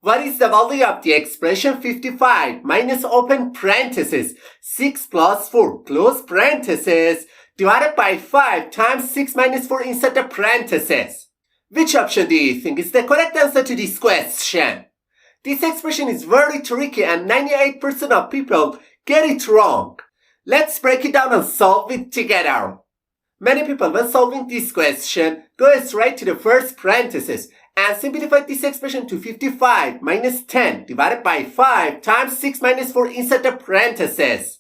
What is the value of the expression 55 minus open parenthesis 6 plus 4 close parenthesis divided by 5 times 6 minus 4 inside the parenthesis? Which option do you think is the correct answer to this question? This expression is very tricky and 98% of people get it wrong. Let's break it down and solve it together. Many people, when solving this question, go straight to the first parenthesis and simplify this expression to 55 minus 10 divided by 5 times 6 minus 4 inside the parenthesis.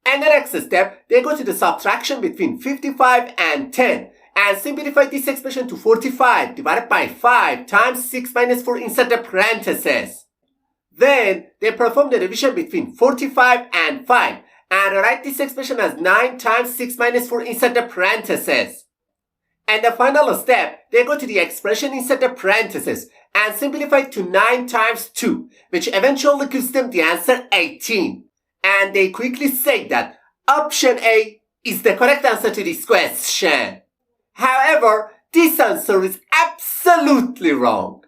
And the next step, they go to the subtraction between 55 and 10 and simplify this expression to 45 divided by 5 times 6 minus 4 inside the parenthesis. Then, they perform the division between 45 and 5 and write this expression as 9 times 6 minus 4 inside the parenthesis. And the final step, they go to the expression inside the parenthesis and simplify to 9 times 2, which eventually gives them the answer 18. And they quickly say that option A is the correct answer to this question. However, this answer is absolutely wrong.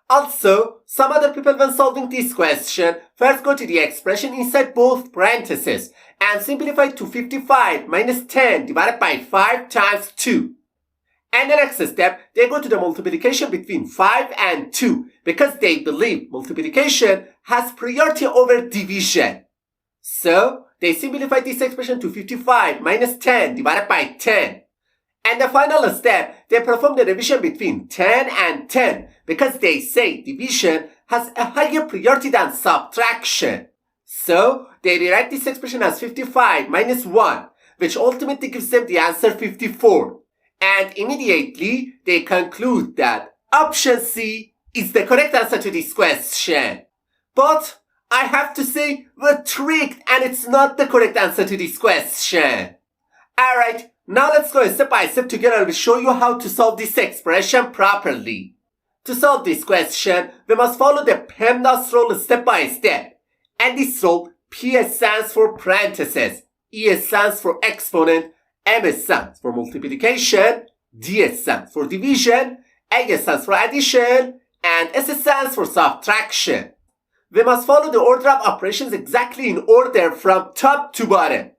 Also, some other people, when solving this question, first go to the expression inside both parentheses and simplify to 55 minus 10 divided by 5 times 2. And the next step, they go to the multiplication between 5 and 2 because they believe multiplication has priority over division. So, they simplify this expression to 55 minus 10 divided by 10. And the final step, they perform the division between 10 and 10 because they say division has a higher priority than subtraction. So, they rewrite this expression as 55 minus 1, which ultimately gives them the answer 54. And immediately, they conclude that option C is the correct answer to this question. But I have to say, we're tricked and it's not the correct answer to this question. Alright, now let's go step by step together and we'll show you how to solve this expression properly. To solve this question, we must follow the PEMDAS rule step by step. And this rule, P stands for parentheses, E stands for exponent, M stands for multiplication, D stands for division, A stands for addition, and S stands for subtraction. We must follow the order of operations exactly in order from top to bottom.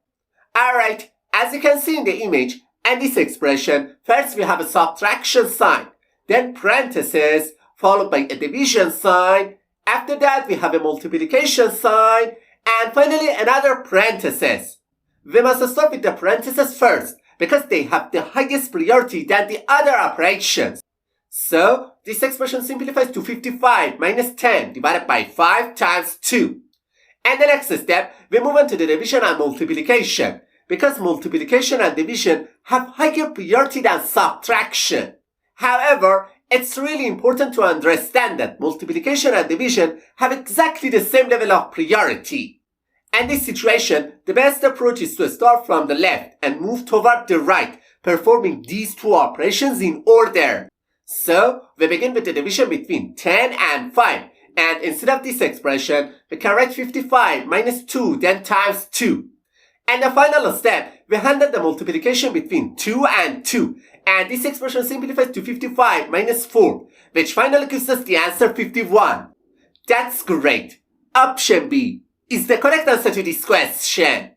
Alright, as you can see in the image and this expression, first we have a subtraction sign, then parentheses, followed by a division sign. After that we have a multiplication sign, and finally another parentheses. We must start with the parentheses first because they have the highest priority than the other operations. So, this expression simplifies to 55 minus 10 divided by 5 times 2. And the next step, we move on to the division and multiplication because multiplication and division have higher priority than subtraction. However, it's really important to understand that multiplication and division have exactly the same level of priority. In this situation, the best approach is to start from the left and move toward the right, performing these two operations in order. So, we begin with the division between 10 and 5, and instead of this expression, we can write 55 minus 2 then times 2. And the final step, we handle the multiplication between 2 and 2, and this expression simplifies to 55 minus 4, which finally gives us the answer 51. That's great. Option B is the correct answer to this question.